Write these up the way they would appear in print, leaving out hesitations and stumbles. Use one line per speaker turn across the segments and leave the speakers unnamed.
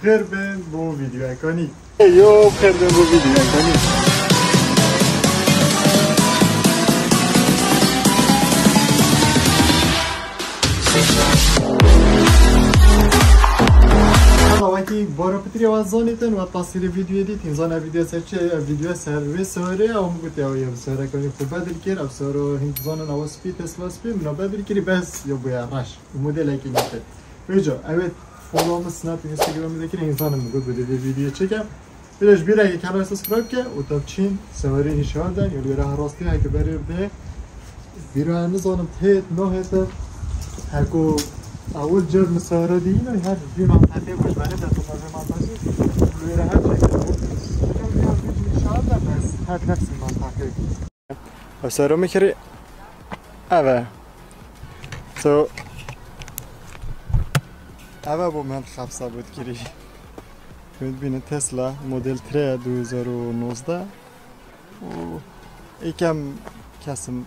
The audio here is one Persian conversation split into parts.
خیر بین بو ویدیو اکانی یو خیر بین بو ویدیو اکانی وقتی بارا پتری آوازانی تن و تصویر ویدیو دی تنزان ویدیو سرچ ویدیو سرویس سواره او مگوتی او یا سواره کنی خوب بدل کر او سواره هندزان نو سپی تسلا سپی منو بدل کری بس یا باید راش مدل اکی نیست ویجا اوت فالو سناب اینستاگرام میذاری انسان مگود بده ویدیو چکم بیش بیره یک کانال سابسکرایب که و تاب چین سواره نشان دن یا بیره راستی هک بره به بیره نزانم تهت نه تا هکو اول جر مساره دی نه هر بی منطقه باش برای در تو منطقه بیره هر چیزی نشان دن بس هر نفس منطقه مساره میکری اوه تو اوه با من خفصه بود کری کنید بینه تسلا مدل 3 2019 و یکم کسم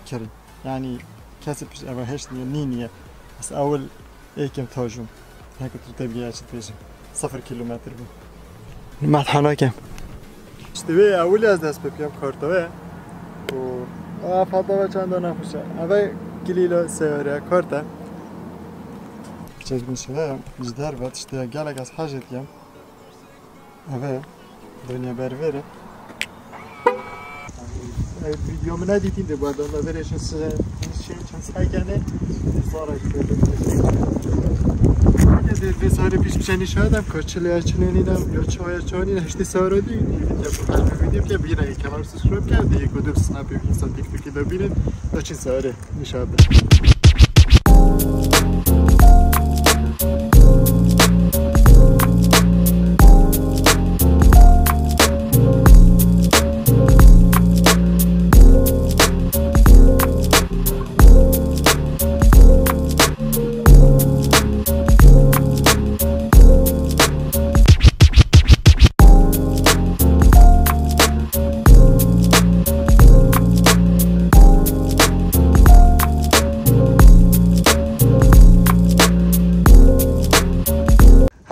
کری یعنی کسی پیش اوه هشت نیه بس اول یکم تاجم هکو تو تبگیه چید پیشم 0 کیلومتر بود مطحنه کم اشتوه اولی از دست بپیم کارتوه و افاده چندان نخوشه اوه گلیلا سیاره کارته چیز میشه جدار بود اشتوه گلک از حاجت کم اوه دنیا بروره ویدیو من ندیدیم ده باید آنها برشن چند سایگانه زارش ده ساره پیش میشنی شایدم کارچلی هرچنه نیدم یا چای نیدم هشتی ساره دی ویدیو که بیره یک کمر سسکرایب کرد یک و دو سناپی اینسان تیک توکی دا بیرن دا چین ساره نشاده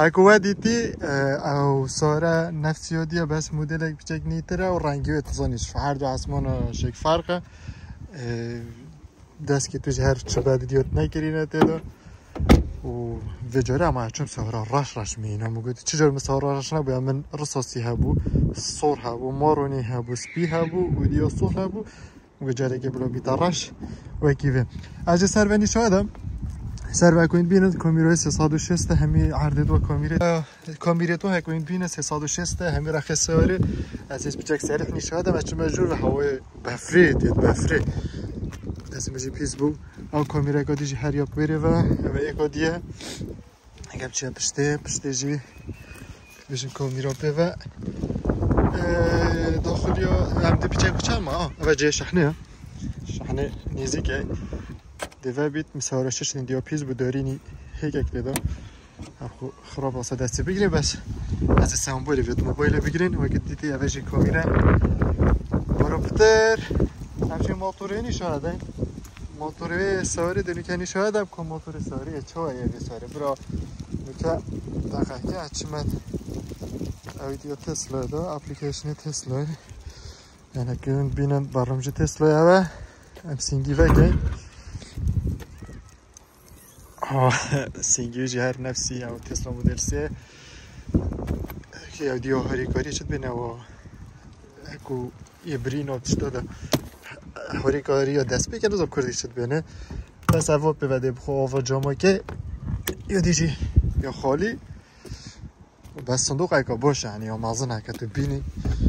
هکو دیدی او ساره نفسیادیه بس مدل یک بچک نیتره و رنگی و اتزانیش هر دو اسمان شک فرقه دست که توش هر چه بعد دیوت نکرینه تیدا و وجاره اما چون ساره رش مینه مگودی چجور مثل رش نبوید من رساسی هبو صور هبو مارونی هبو سپی هبو و دیا صور هبو وجاره که بلو بیتا رش و کیوه اجه سرونی شادم سر کنید بینید کامیرای 360 همی عرض دو کامیرای تو کنید بینید 360 همی رخ سواره از اس بچک سرف نشاده مچ مجور و هوای بفرید بفری از میجی پیس بو او کامیرای کدیج هر یک بره و یکادیه اگه چه پشته جی بشین کامیرا به و داخلی هم دی بچک چند ما و جه شحنه نیزیکه دیوه بیت مساره شش نیدیا پیز بود دارینی هیچ اکلیدا خراب واسه دستی بگیریم بس از سامبولی وید موبایل بگیرین و دیدی اوجی کامیره بروبتر همچین موتوری نشاده موتوری سواری دنی که نشاده کم موتوری سواری چه یه سواری برا نکه دقیقه اچمت اویدیو تسلا دا اپلیکیشن تسلا یعنی که بینن برنامه تسلا اوه ام سینگی وگه سینگیوجی هر نفسی او تسلا مدل 3 که او دیو هری کاری شد بینه و اکو یه برینو تشتاده هری کاری یا دست بکنه زب کردی شد بینه بس اوه بوده بخو آوا جاما که یا دیجی یا خالی بس صندوق ایکا باشه یعنی یا مغزن هکه تو بینی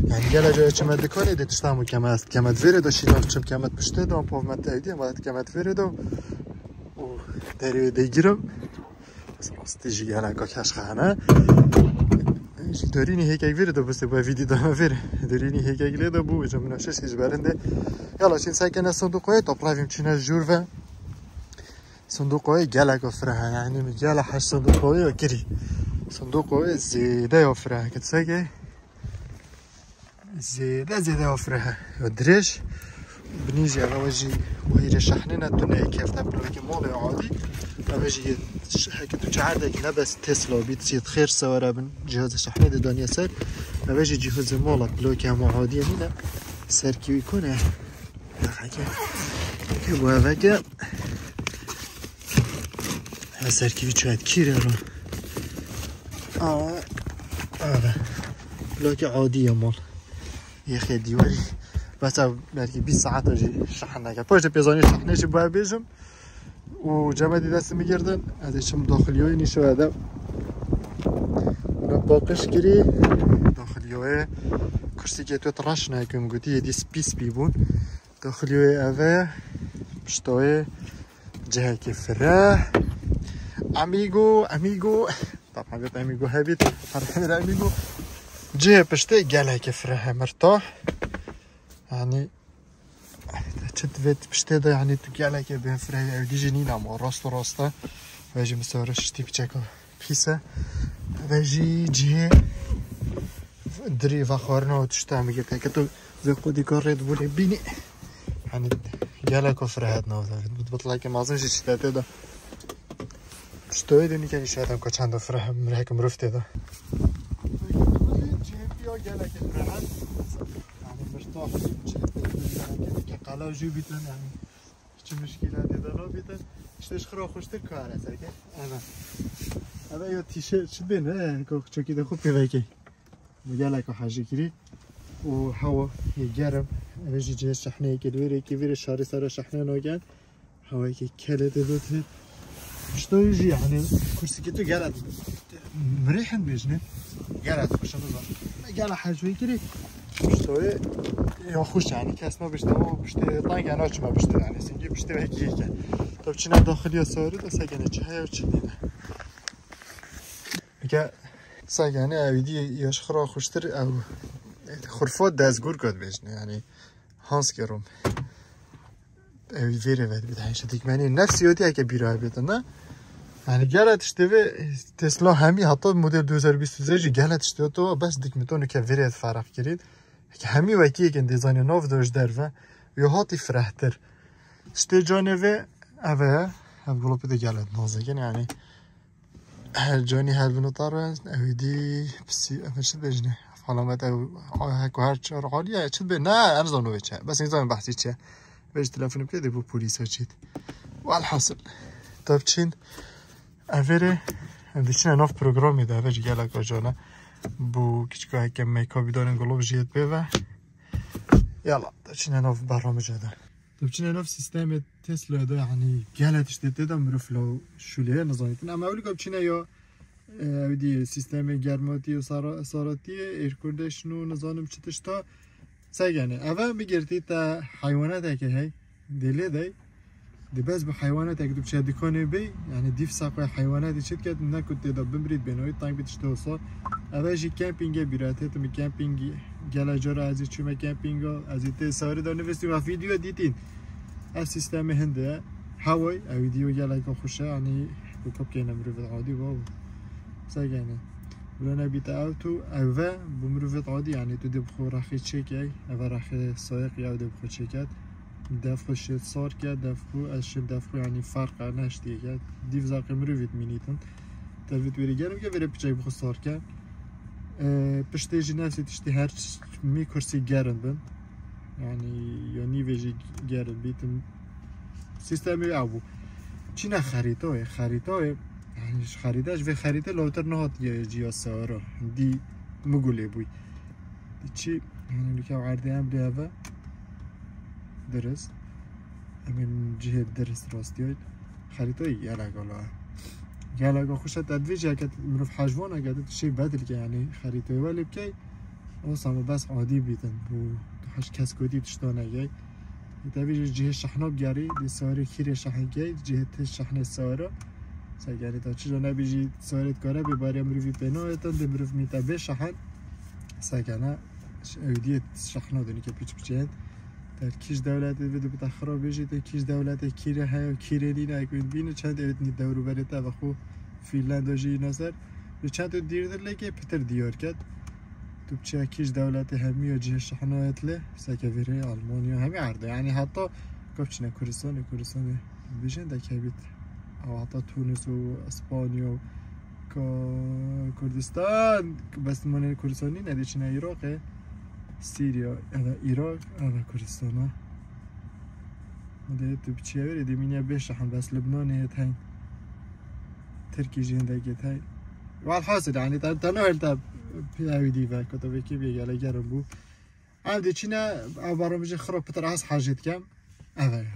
یعنی گله جای چمت دکانه دیتشتا همو کمت ویره داشتی چم کمت پشته دام پاومت ایدی هم باید کمت ویره دام دریو دیگیرم بس راستیجی گله که کش خانه دارینی هیک ویره دو بسته با ویدیو دام ویره دارینی هیک لیدا بو جا مناشش هیچ برنده یالا چین سایکنه صندوقای تاپلاویم چینه جور و صندوقای گله کفره یعنی گله 8 صندوقای کری صندوقای زیاده افره که سایه زیاده افره و درش بنيجي أواجي وهي الشحنة نتونة كيف تبلو هيك مولي عادي أواجي هيك تجعل هيك لبس تسلا بيتصير خير سوارة بن جهاز الشحنة دنيا سر أواجي جهاز مولك بلوكي هم عادي هنا سر كيو يكونه هيك يبغى هيك سر كيو شوية كيره رو بلوكي عادية مال يخي ديواري بس بلكي 20 ساعت اجي شحن نکرد پشت پیزانی شحنه چی باید بیشم و جمعی دست میگردن ازشم داخلیوی نیشه وده اونا باقش گیری داخلیوی کرسی که تو ترش نکم گوتی یه دیس پیس بون داخلیوی اوه پشتوی جهه که فره امیگو طبعا بیت امیگو هبیت حرفه امیگو جهه پشته گله که فره مرتاح يعني تشد بشتي يعني تقال لك بين فري او دي جنينا مو راسته واجي مسورش شتي بتشكو بيسا واجي جي دري فخورنا وتشتا ميت كتو زي قودي كوريد بولي بيني يعني قال لك فرهاتنا بتطلع كي ما اظنش شتات هذا شتوي دني كان شاتم كو چند فره مرهك مرفت هذا جي بيو قال لك فرهات يعني مرتاح قلا جو بیتن یعنی هیچ مشکلاتی دارا بیتن اشتش خرا خوشتر کاره سرکه اما یا تیشرت چه بینه که چکی ده خوب پیوکی میگه که حاجی کری و هوا گرم اوجی جه شحنه که دویره که ویر شاری سر شحنه ناگن هوایی که کله دوته اشتویجی یعنی کرسی که تو گرد مريحن بيجني قالت خوش نظام قال حاجوي كري اشتوي يا خوش يعني كاس ما بيشتو بيشتي طاق انا ما بيشتي يعني سنجي بيشتي هيك طب چنا داخلي سواري ده ساكنه چه و چنينه میگه ساگانه اویدی یاش خرا خوشتر او خرفات دزگور کد بجنه یعنی هانس گرم اوی ویره ود بدهش دیگه معنی نفسی اوتی اگه بیراه بیاد نه yani gelet işte ve Tesla hemi hatta model 2023 gelet işte to bas dik metonu ke veret farq kirid ki hemi ve ki gen dizayn nov doj derve ve hati frahter işte caneve ave hem glop de gelet nazagen yani her cani her bunu tarz evdi psi afşid bejne falamet ev هاكو هر چهار عالیه چه به نه ارزانو بچه بس نظام بحثی چه بهش تلفن بده بو پلیس چید والحاصل طب چین اوره دیشن ناف پروگرامی ده وجه گلک آجانه بو کچکا هکم میکابی دارن گلوب جیت به و یالا دیشن ناف برنامه جده دیشن ناف سیستم تسلا ده یعنی گلتش دیده ده مروف لو شوله نظامیتن اما اولی کب چینه یا اودی سیستم گرماتی و ساراتی ایرکوردشن و نظام چتش تا سگانه اول میگردی تا حیوانات که هی دلی ده دی بس به حیوانات اگه دوباره دکانه بی یعنی دیف ساقه حیواناتی چت کرد نکرد دیدا بمرید بینایی تانگ بیتش توسا اولی کمپینگ بیراته تو می کمپینگ گلاجار ازی چوم کمپینگا ازی ت ساری داره نوشتی و ویدیو دیدین از سیستم هنده هوای ویدیو گلاک خوشه یعنی بکاب که نمرود عادی واو سگانه ولی بیت آوتو اوه بمرود عادی یعنی تو دب خو رخی چکی اوه رخی سایق یا دب خو چکت دفعه شد سار کرد دفعه از شد دفعه یعنی فرق نشدی کرد دیو زاقی مروید مینیتن تروید وری گرم که وری پیچای بخو سار کرد پشتی جناسی تشتی هر می کرسی گرم بن یعنی یا نیویجی گرم بیتن سیستمی آبو چی نه خریدای یعنی خریداش و خریده لوتر نهاد جیا سارا دی مگولی بوی چی یعنی که عرضی هم بیاوه درست امین جهت درست راستیای خریدای یالاگا خوشت تدویج اگه مروف حجوان اگه شی بدل که یعنی خریدای ولی بکی اصلا بس عادی بیتن بو هش کس کودی تشتانه گی تدویج جهت شحناب گری دی ساری خیر شحن گی جهت شحن سارا سگری تا چیزا نبیجی سارت کاره به باری مروفی پناهتن دی مروف میتابه شحن سگانه اودیت شحنا دنی که پیچ در کیش دولت ویدو بتا خراب بشه در کیش دولت کیره های و کیره دینه اگه بینه چند ایت نی دورو برده و خو فینلند و جی نظر به چند تا دیر در لگه پتر دیار کرد تو بچاكيش دولة همية جهة شحنات له سكافيري ألمانيا همي عرضه يعني حتى كابتشنا كردستان بيجن ده كبيت أو حتى تونس وأسبانيا كردستان بس من كردستاني نديشنا عراق سوريا هذا عراق هذا كردستان مده تو بچیاری دیمینیا بیش هم بس لبنانی هتاین ترکی جندگی هتاین والحاصل يعني تنوهل تاب في ديفا كتبه كي بيجي جربو عندي تشينا برامج خراب بترعس حاجات كام هذا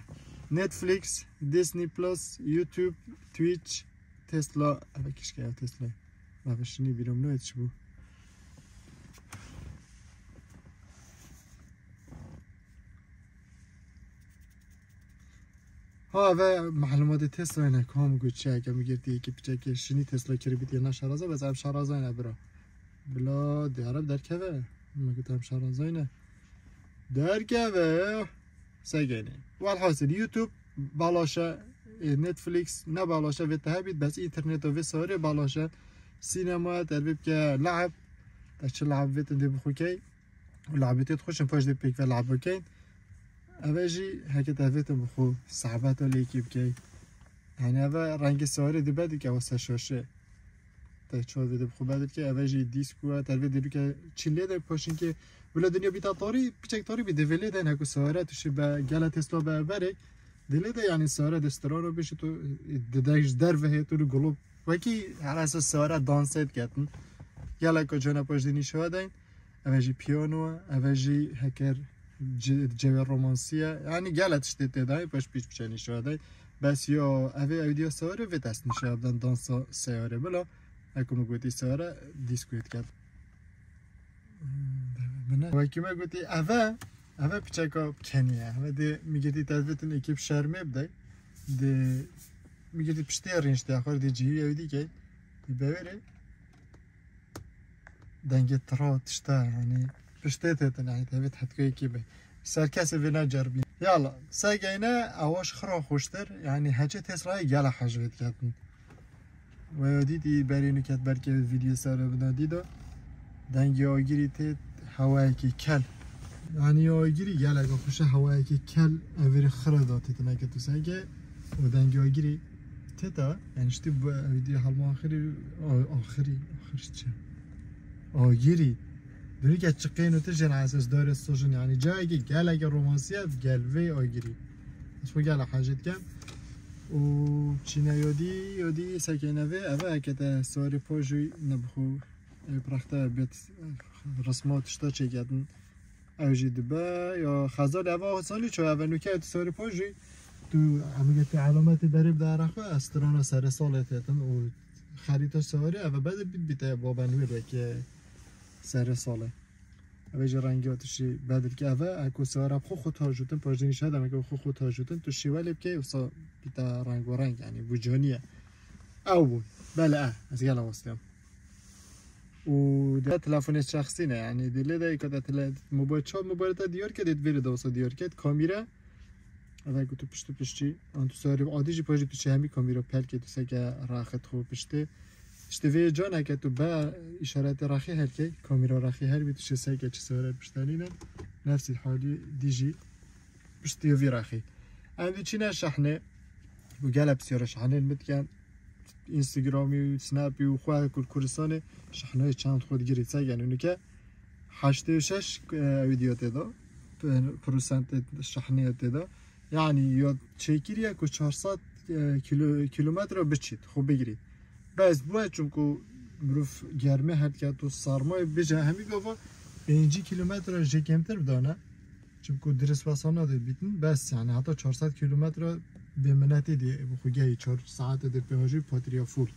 نتفليكس ديزني بلس يوتيوب تويتش تسلا هذا كيش كيا تسلا ما بشني بيرم نو يتشبو ها و معلومات تسلا اینا کام گوشه که میگردی که بچه شنی تسلا کری بیتی نه شرازه بس هم شرازه اینا برا بلا دیارب در که و مگه شرازه اینا در که و سگینه والحاصل یوتیوب بالاشه نتفلیکس نه بالاشه و تهبید بس اینترنت و ساره بالاشه سینما تربیب که لعب تاچ لعب ویت دی بخوکی و لعبتی تخوشن پاش دی پیک و لعب بکین اوجی هکت هفتم بخو صعبات ولی کی بکی یعنی اول رنگ ساره دی بعدی که واسه شاشه تا چهار ویدیو بخو بعدی که اوجی دیسکو تربیت دیرو که چیله در پاشین که ولی دنیا بیتا تاری پیچک تاری بی دویله دن هکو ساره توش به گله تسلا به برک دلیل ده یعنی ساره دسترا رو بشه تو ددایش در وه تو رو گلوب وکی هر اساس ساره دانست کردن گله که جانا پاش دینی شدن اوجی پیانو اوجی هکر جوی رومانسیه یعنی گله تشتی تدای پاش پیچ پیچنی شده بس یا اوی ویدیو ساره و دست نشه بدن دانس سیاره بلا اکو گویی ساره دیسکویت کرد من وکی ما گویی اوه پیچکا کنیه و دی میگیدی تدویتون اکیب شرمه بده دی میگیدی پشتی رینج دی آخر دی جیوی اوی دی که دی ببره دنگه ترا تشته یعنی پشتی تیتن یعنی تدویت حدکوی کی به سرکس وینا جربی یالا ساگینه اواش خرا خوشتر یعنی هجه تسرای گله حجویت کردن و دیدی برینو کت برکه ویدیو ساره بنا دیدو دنگی آگیری تید هوایی که کل یعنی آگیری گله خوشه هوایی که کل اویر خرا داتی تنه که تو سنگه و دنگی آگیری تیتا یعنی شتی ویدیو حلم آخری چه آگیری دونی که چقین و تجن اساس داره سوژن یعنی جایی که گله که رومانسیه گلوی آگیری اسمو گله حاجت کم و چینه یادی سکینه و اوه که سواری پاجوی نبخو پرخته بیت رسماتش تا چه گردن اوجی دبا یا خزال اوه سالی چو اوه نوکه سواری پاجوی تو عملیت علامت دریب در اخوه استران سر سالت هتن و خریدش سواری اوه بعد بیت بابا نویده که سر ساله اوه جا رنگی آتشی بعد که اوه اکو سوار خود تاجوتن پاجدینی شد هم اکو خود تاجوتن تو شیوالی بکه و بیتا رنگ و رنگ یعنی وجانیه او بود بله از گل واسطیم و ده تلفن شخصی نه یعنی دیله ده که موبایل تا دیار که دید ویری دوستا دیار که کامیرا اوه اکو تو پشتی آن تو سواری عادیجی پاجی تو چه همی کامیرا پل که تو سگه راخت خوب پشتی اشتوی جانه که تو با اشارات راخی هر که کامیرا راخی هر بی تو چه سگه چه سواره پشتانینن نفس الحالی دیجی پشتی وی راخی عندي چینه شحنه و گله بسیار شحنه متکن اینستاگرامی و سناپی و خواه کردستان شحنه چند خود گیرید سگن اونو که 86 ویدیو تدا پروسنت شحنه تدا یعنی یا چیکیریه که 400 کیلومتر بچید خوب بگیرید بس باید چون که مروف گرمه هد که تو سرمای بجه همی گفت 5 کیلومتر جه کمتر بدانه چون که درست واسانه دید بیتن بس یعنی حتی 400 کیلومتر به مناتی دی بخوگه 4 ساعت در پیاجی پاتریا فول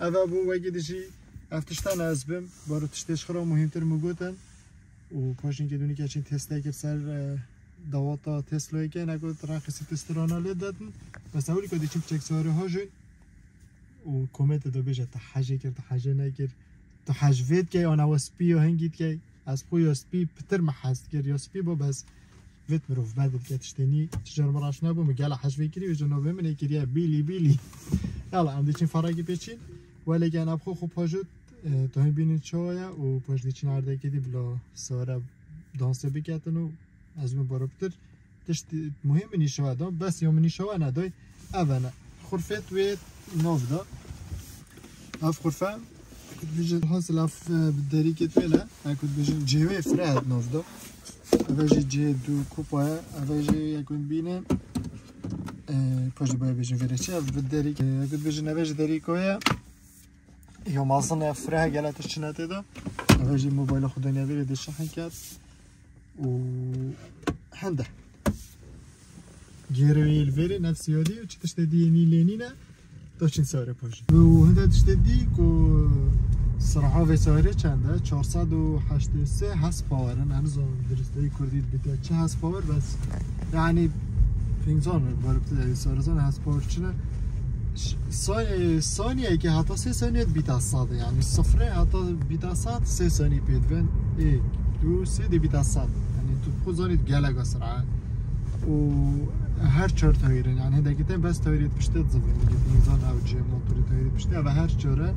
اول بو وگی دیشی افتشتن از بیم بارو تشتش خرا مهمتر مگوتن و پاشین که دونی که چین تسته کرد سر دواتا تسلایی که نگو ترخیصی تسترانا لید دادن بس اولی که دیشیم چک سواره ها جون و کومنت دو بیجه تا حجه کرد تا حجه نکرد تا حجوید که آن او سپی و هنگید که از پوی یا سپی پتر محست کرد یا سپی با بس ویت مروف بعد که تشتنی تجار مراش نبو مگاله حجوی کری و جنوبه منه کریه بیلی یالا عندي چین فراغی پیچین ولی که نبخو خوب پاجود تو هم بینید چایا و پشت دیچین عرده کدی بلا ساره دانسه بکتن و از اون باربتر تشت مهم نیشوا دام بس یوم نیشوا ندای اونا خرفت وید ناف دا اف خرفه کد بیشتر حاصل اف دری کت ولی اکد بیشتر جیوه فراد ناف دا اوجی جی دو کوپا اوجی یکون بینه پشت باید بیشتر فرچه اف دری اکد بیشتر اوجی دری کویا يوم أصلا فرها قالت الشنات هذا أجي موبايل خدني أبي يدي الشحن كات و هنده جيروي الفيري نفس يودي وش تشتدي نيلينينا توشين سعره باش وهذا تشتدي كو صراحة في سعره چنده 483 هاس باورن أنا زون درستي كرديد بيتا چه هاس باور بس يعني فينزون باربت سعره زون هاس باور چنه ثانیه که حتی 3 ثانیه بیت صد یعنی صفره حتی بیت صد 3 ثانیه پیدون 1 2 3 بیت صد یعنی تو خودت گلگ سرعه و هر چهار تایر یعنی هدا که بس تایرت پشت زبون میزان اوج موتوری تایرت پشت و هر چهاره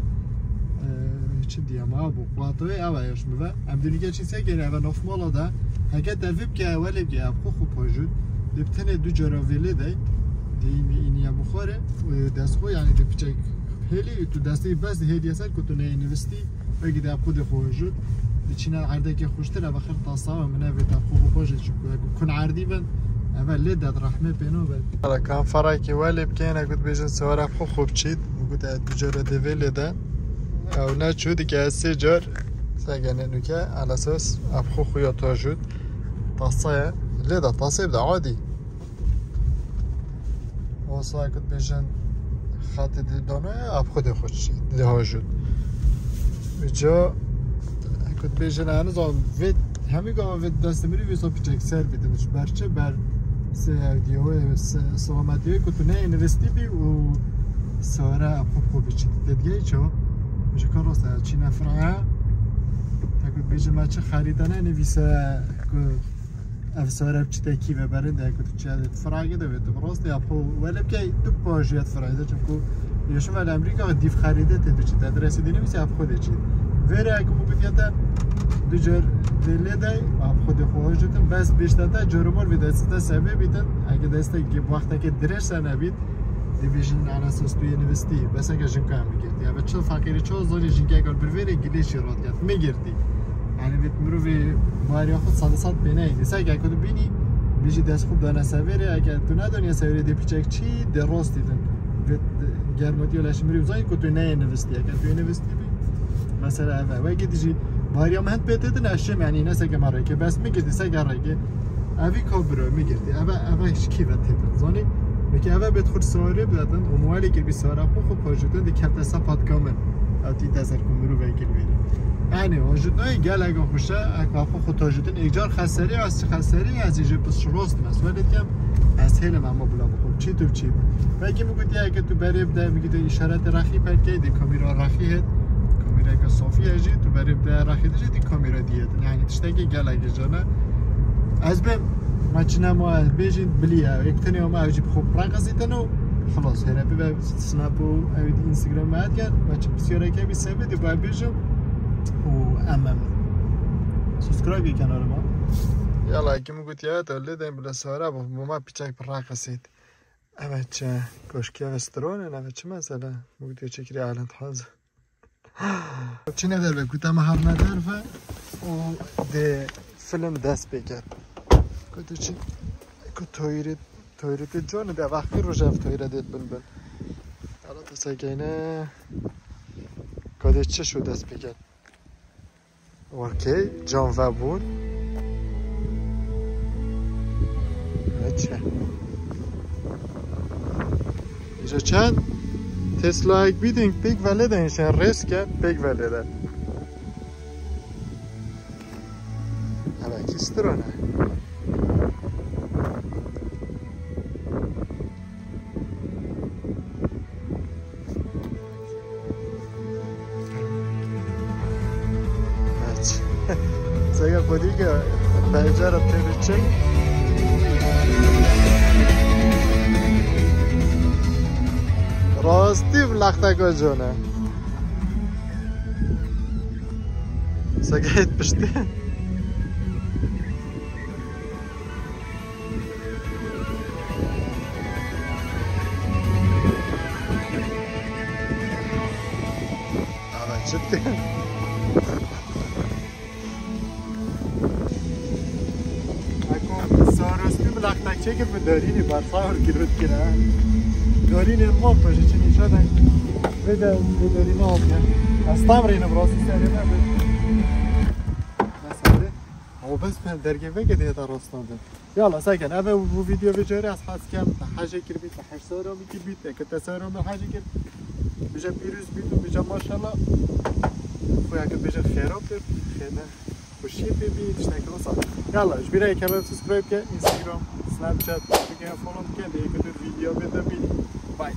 چه دیم ابو قاطوی اوایش میوه ام دیگه چیزی که اول نف مالا ده هگه دویب که اولی که ابخو خوب وجود دبتن دو جراویله ده اینی بخوره و دست خو یعنی تو پیچک هلی تو دستی بس هدیه سر که تو نه نوستی بگی در خود خوشود چین عرضه که خوشتر و خیر تصاوم منه به تخو خوشت شو کن عردی بن اول لید رحمه بینو بن حالا کام فرای که ولی بکنه گفت بیشتر سوار خو خوب چید گفت دجاره دویله ده او نه چودی که از 3 جار سگنه نوکه على اساس ابخو خویا تاجود تصایه لید تصایب ده عادی واسه کد بیشتر خط دانه اب خود خودشی لهاجود جا کد بیشتر هنوز وید همین که وید دست میری ویسا پیچک سر بیدمش برچه بر سه دیوه سلامتی که تو نه اینوستی بی و ساره اب خوب بچید دیگه چه میشه کار راست چی نفره کد بیشتر مچه خریدنه نویسه افساره بچه کی و برند اگه چه فراغی دوید درست یا خو ولی که دو پاجیت فراغی چون کو یشون ولی امریکا دیف خریده تدو چه درس دینه میشه اب خود چی وره اگه مو بدیت دو جر دلی دای اب خود خواهشتن بس بیشتر تا جرمار وید است سبب بیدن اگه دسته وقتی که درس نبید دیویژن على اساس تو یونیورسیتی بس اگه جنگا میگیری یا بچه فقیری چه زوری جنگا اگر بروری گلیشی راد کرد میگیری يعني بيت مروي ماريو خود صد بينه ديسا اگه كنت بيني بيجي دست خوب دانه سويري اگه تو ندونی سويري دي پیچک چی درست دیدن بيت گرماتی ولاش مروي زاين كنت نه نوستی اگه تو نوستی بي مثلا اول و اگه دیجي ماريو مهند بيتدن اشم يعني ناس اگه مره که بس میگه ديسا گره اوی کابرو میگردی اوی شکی و تیدن زانی میگه اوی بيت خود سواره بدن و موالی که بی سواره خوب پاجودن دی کلت سپات کامل او تی تذر کن مروي اگه بيري يعني وجود نوعی گل اگه خوشه اگه خود تاجودن ایجار خسری از خسری از ایجا پس شروست مسئله دیم از هیل ما بلا بخور چی تو چی و اگه میگویی اگه تو بری بده میگی اشارت رخی پرکی دی کامیرا رخی هست کامیرا که صافی هستی تو بری بده رخی داشتی دی کامیرا دیت یعنی تشتکی گل اگه جانه از به ماچنا ما بیشین بلیه یک تنی ما اوجی خوب رقصیدن خلاص هر به سناپ و اینستاگرام ماد کرد ماچ بسیاری که بی سبب دی باید بیشم و امم سبسکرایب کانال ما يلا كيما قلت يا تولد بلا سواره بما بيتشاك براقصيد اما تشا كوشكي استرون انا تشا مثلا قلت تشكري على تحاز چی نداره گفتم هر نداره و ده فیلم دست بگیر گفت چی گفت تویرت جان ده وقتی رو جفت تویرت دید بن حالا تساگینه گفت چه شو دست بگیر اوکی جان و بود چه اینجا چند تسلا یک بیدینگ پیک ولده اینشن ریس کرد پیک ولده حالا کسترانه سگه خودی که بجر پیرچه راستی بلخته که جونه سگهت پشتی شفتی اکو سارستی بلاک تکچه که بدارینی برخواه گیرود کنه دارین ما باشه چنین شدن بده بدارین آفیه از تمرین براستی سری نبود مثلا او بس من درگه وگه دیگه در راستان ده یالا ساکن اوه و ویدیو بجاری از خاص کم حاجه کر بیت حش سارامی کر بیت که تسارامی حاجه کر بیجا پیروز بیت و بیجا ماشالله خویا که بیجا خیراب بید خیلی خوشی بید تشتکل اصلا یالا اش بیره که باید سبسکرایب که اینستاگرام سناب چت بگه فالو که دیگه که ویدیو بده بید بای